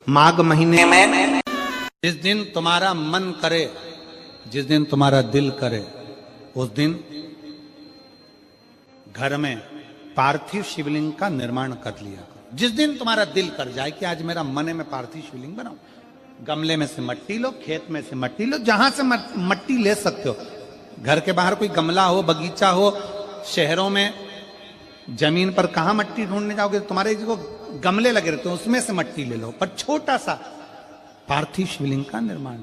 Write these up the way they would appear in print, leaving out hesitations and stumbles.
माघ महीने में जिस दिन तुम्हारा मन करे, जिस दिन तुम्हारा दिल करे, उस दिन घर में पार्थिव शिवलिंग का निर्माण कर लिया करो। जिस दिन तुम्हारा दिल कर जाए कि आज मेरा मन है मैं पार्थिव शिवलिंग बनाऊं, गमले में से मट्टी लो, खेत में से मट्टी लो, जहां से मट्टी ले सकते हो। घर के बाहर कोई गमला हो, बगीचा हो, शहरों में जमीन पर कहां मट्टी ढूंढने जाओगे, तुम्हारे जो गमले लगे रहते हैं उसमें से मट्टी ले लो, पर छोटा सा पार्थिव शिवलिंग का निर्माण।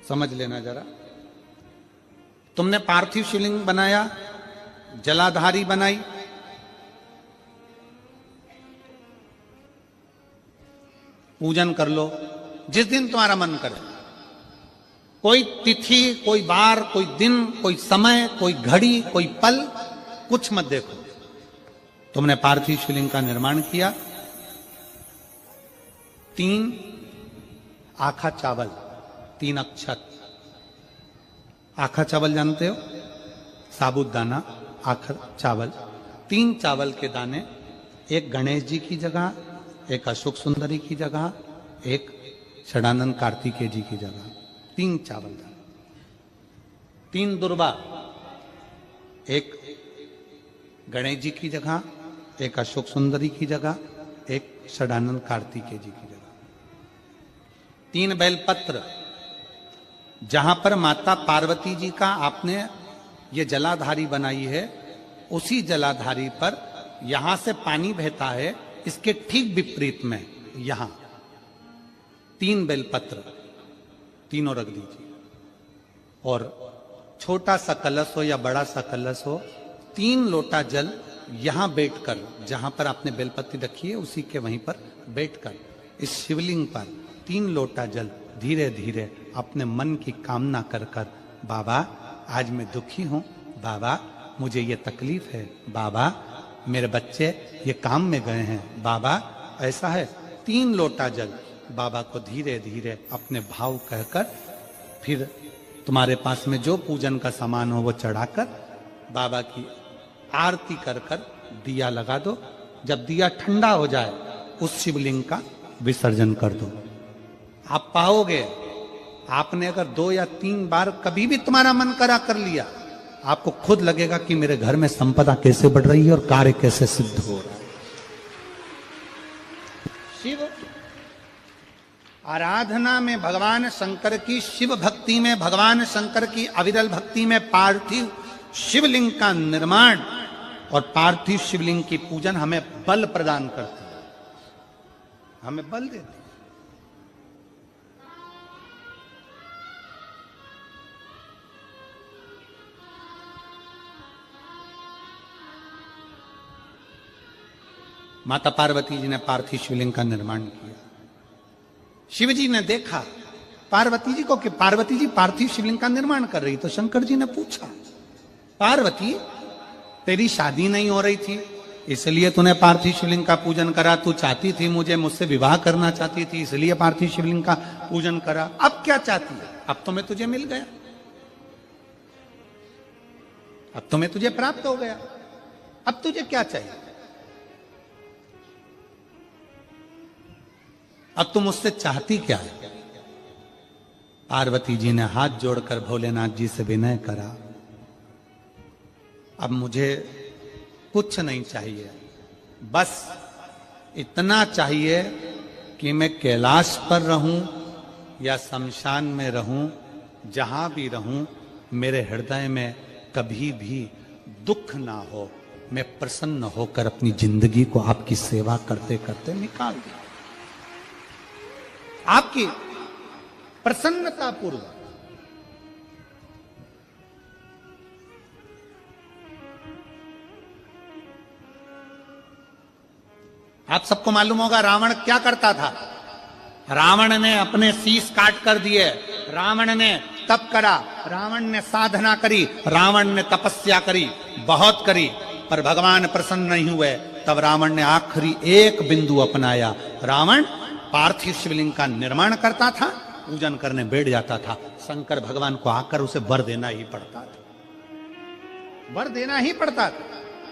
समझ लेना जरा, तुमने पार्थिव शिवलिंग बनाया, जलाधारी बनाई, पूजन कर लो जिस दिन तुम्हारा मन करे। कोई तिथि, कोई बार, कोई दिन, कोई समय, कोई घड़ी, कोई पल कुछ मत देखो। तुमने पार्थिव शिवलिंग का निर्माण किया। 3 आखा चावल, 3 अक्षत। आखा चावल जानते हो, साबुदाना, आखा चावल। 3 चावल के दाने, एक गणेश जी की जगह, एक अशोक सुंदरी की जगह, एक षडानंद कार्तिकेय जी की जगह। 3 चावल दाने, 3 दुर्वा, एक गणेश जी की जगह, एक अशोक सुंदरी की जगह, एक षडानंद कार्तिकेय जी की जगह। 3 बेलपत्र, जहां पर माता पार्वती जी का आपने ये जलाधारी बनाई है, उसी जलाधारी पर यहां से पानी बहता है, इसके ठीक विपरीत में यहां 3 बेलपत्र, तीनों रख दीजिए। और छोटा सा कलश हो या बड़ा सा कलश हो, 3 लोटा जल यहां बैठकर, जहां पर आपने बेलपत्ती रखी है उसी के वहीं पर बैठकर इस शिवलिंग पर 3 लोटा जल धीरे धीरे अपने मन की कामना कर कर, बाबा आज मैं दुखी हूं, बाबा मुझे ये तकलीफ है, बाबा मेरे बच्चे ये काम में गए हैं, बाबा ऐसा है। 3 लोटा जल बाबा को धीरे धीरे अपने भाव कहकर, फिर तुम्हारे पास में जो पूजन का सामान हो वो चढ़ाकर बाबा की आरती कर कर दिया लगा दो। जब दिया ठंडा हो जाए उस शिवलिंग का विसर्जन कर दो। आप पाओगे, आपने अगर 2 या 3 बार कभी भी तुम्हारा मन करा कर लिया, आपको खुद लगेगा कि मेरे घर में संपदा कैसे बढ़ रही है और कार्य कैसे सिद्ध हो रहा है। शिव आराधना में भगवान शंकर की, शिव भक्ति में भगवान शंकर की अविरल भक्ति में पार्थिव शिवलिंग का निर्माण और पार्थिव शिवलिंग की पूजन हमें बल प्रदान करती है, हमें बल देती है। माता पार्वती जी ने पार्थिव शिवलिंग का निर्माण किया। शिव जी ने देखा पार्वती जी को कि पार्वती जी पार्थिव शिवलिंग का निर्माण कर रही, तो शंकर जी ने पूछा, पार्वती तेरी शादी नहीं हो रही थी इसलिए तूने पार्थिव शिवलिंग का पूजन करा, तू चाहती थी मुझसे विवाह करना चाहती थी इसलिए पार्थिव शिवलिंग का पूजन करा, अब क्या चाहती है? अब तो मैं तुझे मिल गया, अब तो मैं तुझे प्राप्त हो गया, अब तुझे क्या चाहिए? अब तुम मुझसे चाहती क्या है? पार्वती जी ने हाथ जोड़कर भोलेनाथ जी से विनय करा, अब मुझे कुछ नहीं चाहिए, बस इतना चाहिए कि मैं कैलाश पर रहूं या शमशान में रहूं, जहां भी रहूं मेरे हृदय में कभी भी दुख ना हो, मैं प्रसन्न होकर अपनी जिंदगी को आपकी सेवा करते करते निकाल दूं, आपकी प्रसन्नता पूर्वक। आप सबको मालूम होगा रावण क्या करता था। रावण ने अपने शीश काट कर दिए, रावण ने तप करा, रावण ने साधना करी, रावण ने तपस्या करी, बहुत करी, पर भगवान प्रसन्न नहीं हुए। तब रावण ने आखिरी एक बिंदु अपनाया। रावण पार्थिव शिवलिंग का निर्माण करता था, पूजन करने बैठ जाता था, शंकर भगवान को आकर उसे वर देना ही पड़ता था। वर देना ही पड़ता था।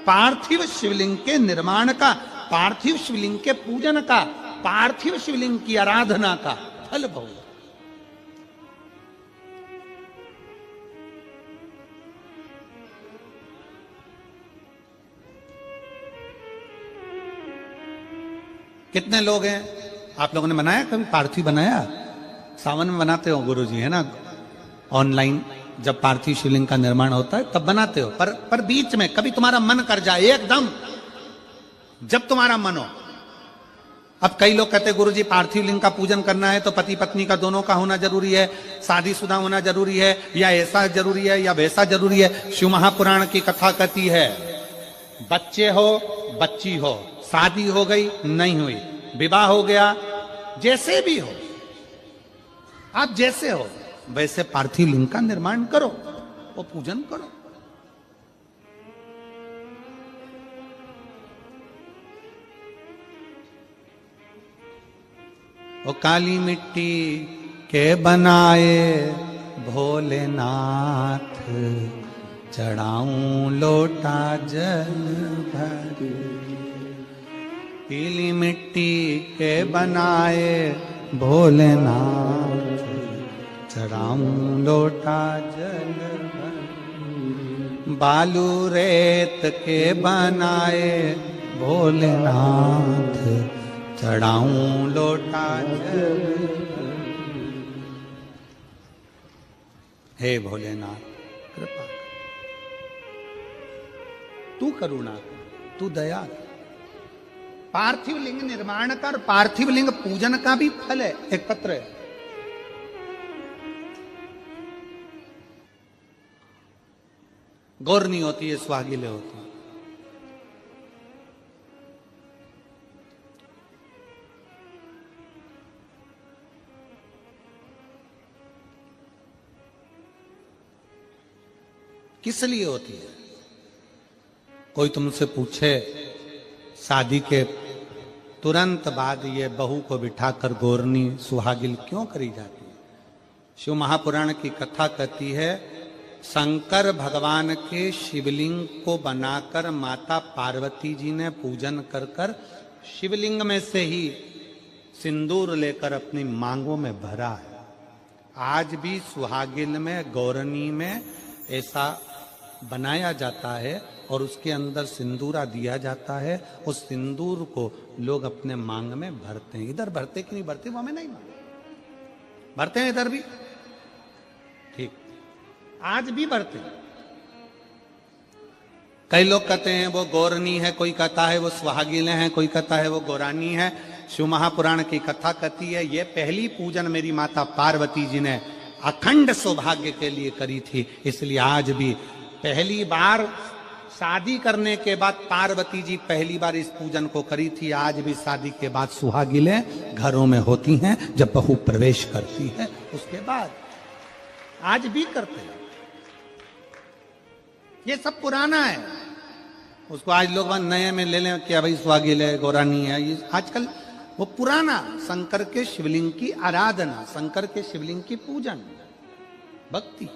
पार्थिव शिवलिंग के निर्माण का, पार्थिव शिवलिंग के पूजन का, पार्थिव शिवलिंग की आराधना का फल भोग। कितने लोग हैं आप लोगों ने बनाया, कभी पार्थिव बनाया? सावन में बनाते हो गुरुजी, है ना, ऑनलाइन जब पार्थिव शिवलिंग का निर्माण होता है तब बनाते हो। पर बीच में कभी तुम्हारा मन कर जाए एकदम, जब तुम्हारा मन हो। अब कई लोग कहते हैं गुरुजी पार्थिव लिंग का पूजन करना है तो पति पत्नी का दोनों का होना जरूरी है, शादीशुदा होना जरूरी है, या ऐसा जरूरी है या वैसा जरूरी है। शिव महापुराण की कथा कहती है बच्चे हो बच्ची हो, शादी हो गई नहीं हुई, विवाह हो गया, जैसे भी हो, आप जैसे हो वैसे पार्थिव लिंग का निर्माण करो और पूजन करो। वो काली मिट्टी के बनाए भोलेनाथ, चढ़ाऊं लोटा जल भर। पीली मिट्टी के बनाए भोलेनाथ, चढ़ाऊं लोटा जल भर। बालू रेत के बनाए भोलेनाथ, चढ़ाऊं लोटा जल भर। हे भोलेनाथ कृपा कर, तू करुणा कर, तू दया कर। पार्थिव लिंग निर्माण कर, पार्थिव लिंग पूजन का भी फल है। एक पत्र है, गौर नहीं होती है, सुहागिले होती है। किस लिए होती है? कोई तुमसे पूछे शादी के तुरंत बाद ये बहू को बिठाकर गोरनी सुहागिल क्यों करी जाती है? शिव महापुराण की कथा कहती है शंकर भगवान के शिवलिंग को बनाकर माता पार्वती जी ने पूजन कर कर शिवलिंग में से ही सिंदूर लेकर अपनी मांगों में भरा है। आज भी सुहागिल में, गौरनी में ऐसा बनाया जाता है और उसके अंदर सिंदूरा दिया जाता है। उस सिंदूर को लोग अपने मांग में भरते हैं। इधर भरते कि नहीं भरते वो हमें नहीं मालूम, भरते हैं इधर भी, ठीक, आज भी भरते हैं। कई लोग कहते हैं वो गौरनी है, कोई कहता है वो सुहागिलें हैं, कोई कहता है वो गौरानी है। शिव महापुराण की कथा कहती है ये पहली पूजन मेरी माता पार्वती जी ने अखंड सौभाग्य के लिए करी थी, इसलिए आज भी पहली बार शादी करने के बाद पार्वती जी पहली बार इस पूजन को करी थी। आज भी शादी के बाद सुहागिलें घरों में होती हैं, जब बहू प्रवेश करती है उसके बाद आज भी करते हैं। ये सब पुराना है, उसको आज लोग नए में ले लें कि भाई सुहागिल है, गौरानी है। ये आजकल वो पुराना शंकर के शिवलिंग की आराधना, शंकर के शिवलिंग की पूजन, भक्ति।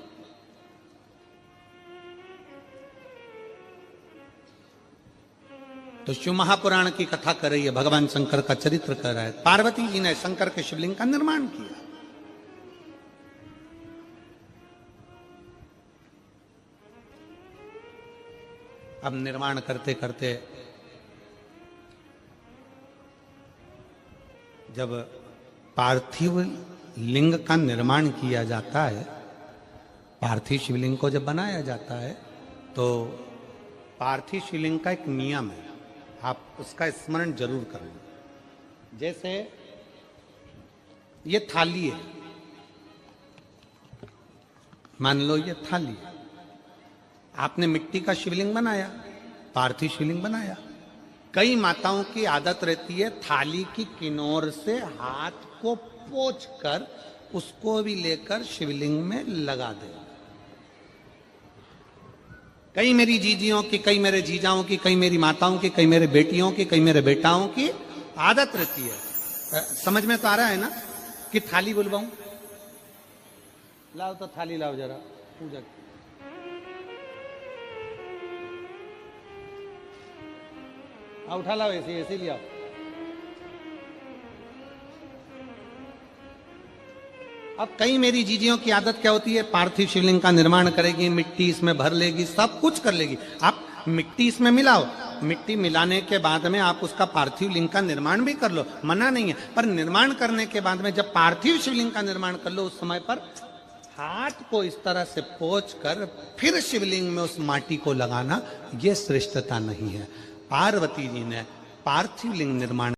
तो शिव महापुराण की कथा कर रही है, भगवान शंकर का चरित्र कर रहा है। पार्वती जी ने शंकर के शिवलिंग का निर्माण किया। अब निर्माण करते करते जब पार्थिव लिंग का निर्माण किया जाता है, पार्थिव शिवलिंग को जब बनाया जाता है तो पार्थिव शिवलिंग का एक नियम है, आप उसका स्मरण जरूर करना। जैसे ये थाली है, मान लो ये थाली है, आपने मिट्टी का शिवलिंग बनाया, पार्थिव शिवलिंग बनाया। कई माताओं की आदत रहती है थाली की किनार से हाथ को पोंछकर उसको भी लेकर शिवलिंग में लगा दे। कई मेरी जीजियों की, कई मेरे जीजाओं की, कई मेरी माताओं की, कई मेरे बेटियों की, कई मेरे बेटाओं की आदत रहती है। समझ में तो आ रहा है ना कि थाली बुलवाऊं? लाओ तो थाली लाओ जरा पूजा की। उठा लाओ, ऐसे ऐसे लिया। अब कई मेरी जीजियों की आदत क्या होती है, पार्थिव शिवलिंग का निर्माण करेगी, मिट्टी इसमें भर लेगी, सब कुछ कर लेगी। आप मिट्टी इसमें मिलाओ, मिट्टी मिलाने के बाद में आप उसका पार्थिव लिंग का निर्माण भी कर लो, मना नहीं है। पर निर्माण करने के बाद में जब पार्थिव शिवलिंग का निर्माण कर लो, उस समय पर हाथ को इस तरह से पोंछ कर फिर शिवलिंग में उस माटी को लगाना, यह श्रेष्ठता नहीं है। पार्वती जी ने पार्थिव लिंग निर्माण